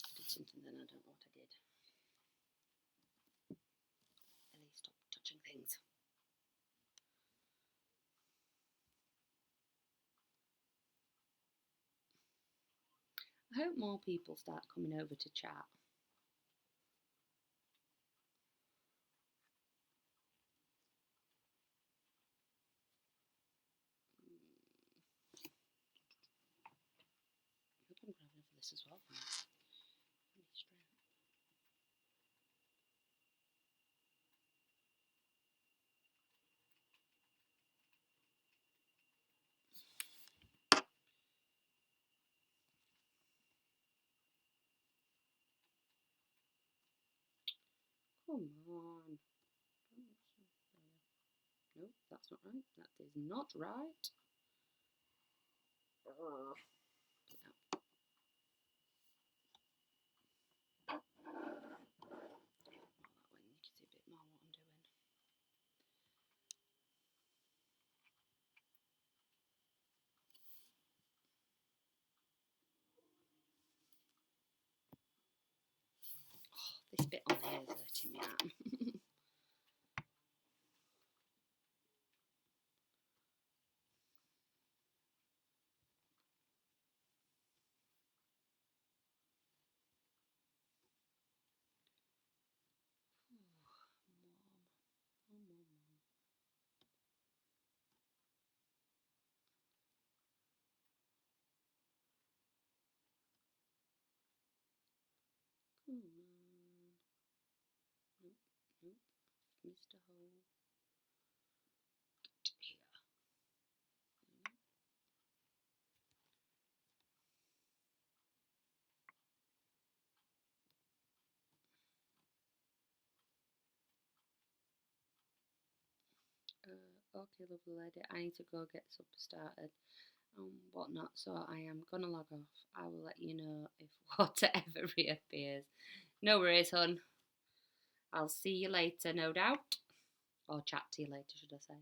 I did something then, I don't know what I did. Ellie, stop touching things. I hope more people start coming over to chat. I hope I'm going to have enough of this as well. Come on. Nope, that's not right. That is not right. Yeah. That way you can see a bit more what I'm doing. Oh, this bit on here is hurting me out. Come on. Nope, nope. Missed a hole. Here. Okay, lovely lady. I need to go get supper started and whatnot, so I am gonna log off. I will let you know if whatever reappears. No worries, hun. I'll see you later, no doubt. Or chat to you later, should I say.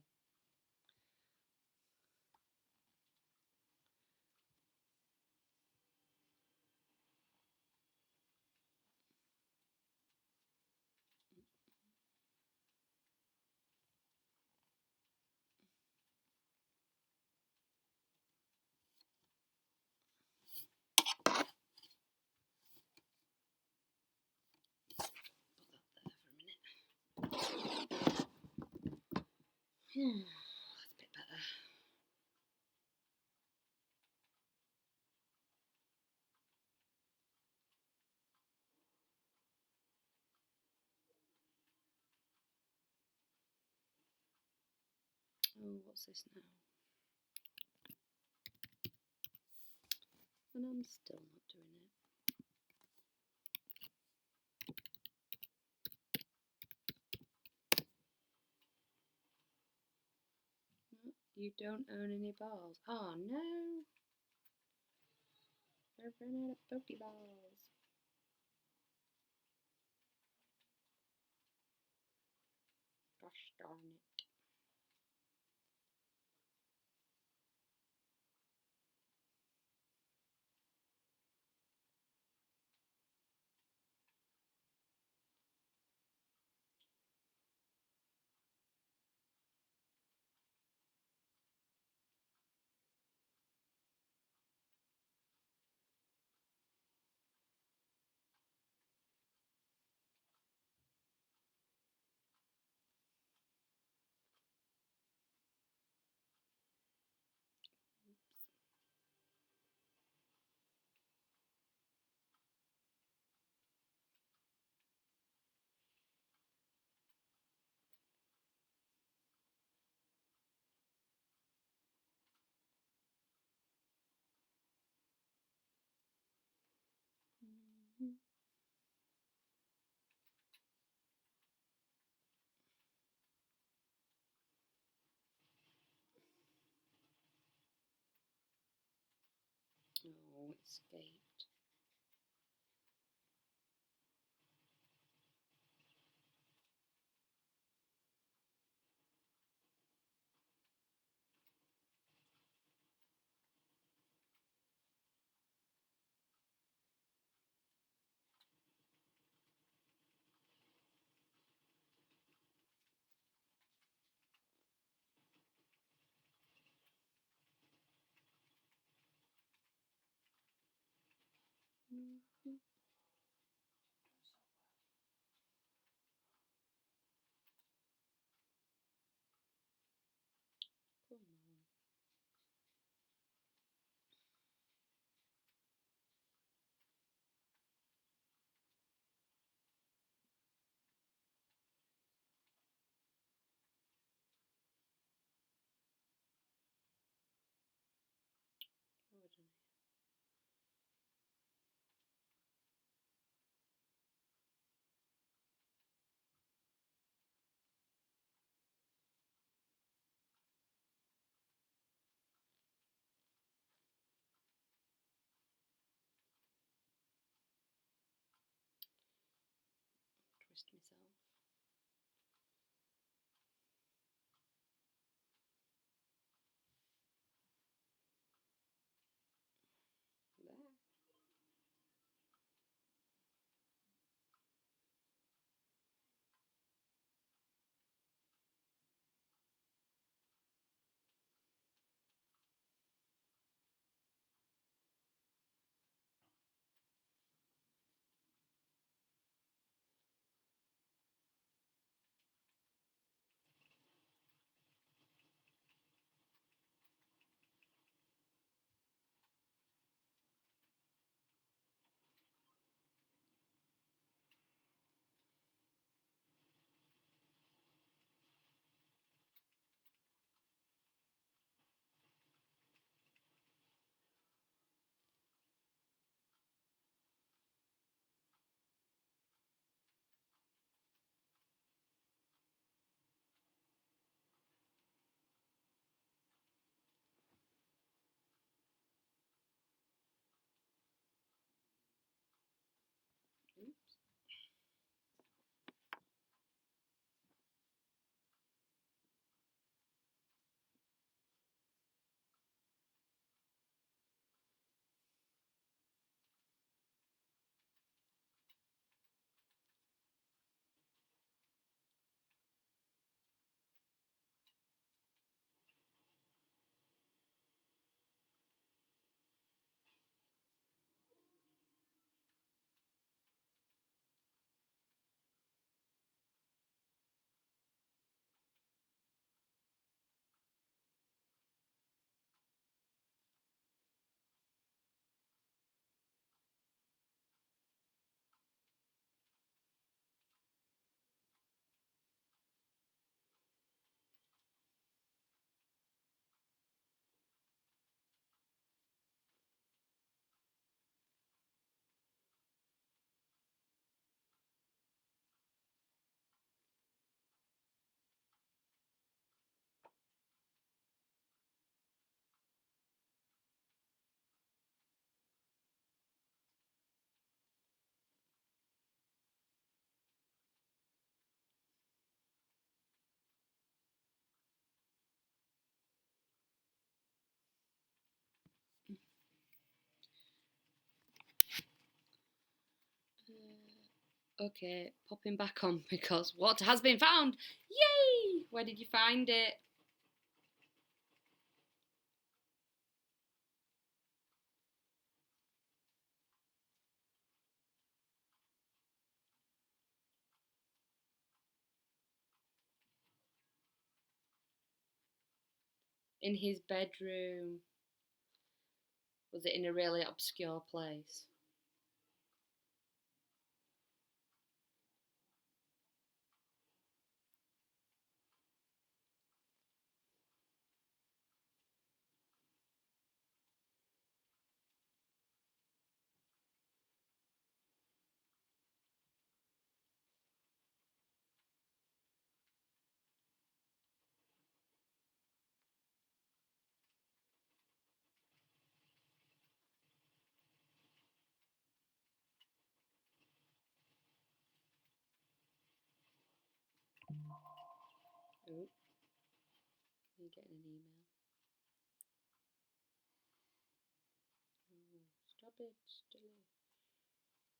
Put that there for a minute. That's a bit better. Oh, what's this now? And I'm still not doing it. You don't own any balls. Oh no! They're running out of Pokeballs. Gosh darn it. Oh, it escaped. Mm-hmm. Come on. Oh, I don't know. Twist myself. There. Oops. Okay, popping back on because what has been found? Yay! Where did you find it? In his bedroom. Was it in a really obscure place? Oh, you're getting an email. Oh, stop it, Dilly.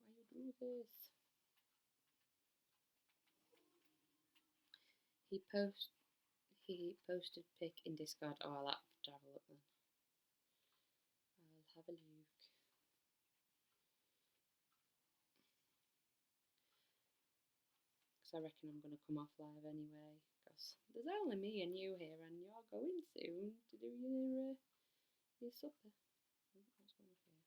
Why you do this? He posted pic in Discord. Oh, I'll have to have a look then. I'll have a look. Because I reckon I'm going to come off live anyway. Because there's only me and you here, and you're going soon to do your supper. Oh, what's going on here?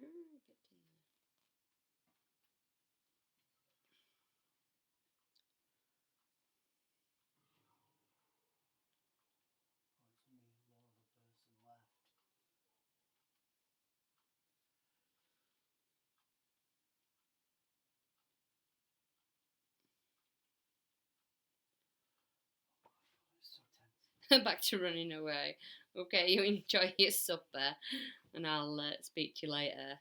Why are you doing this story? Get in there. Oh, it's me and one other person left. Oh, it's so tense. Back to running away. Okay, you enjoy your supper, and I'll speak to you later.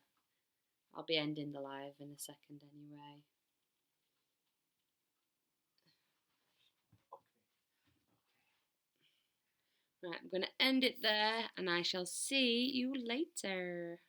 I'll be ending the live in a second anyway. Okay. Right, I'm going to end it there, and I shall see you later.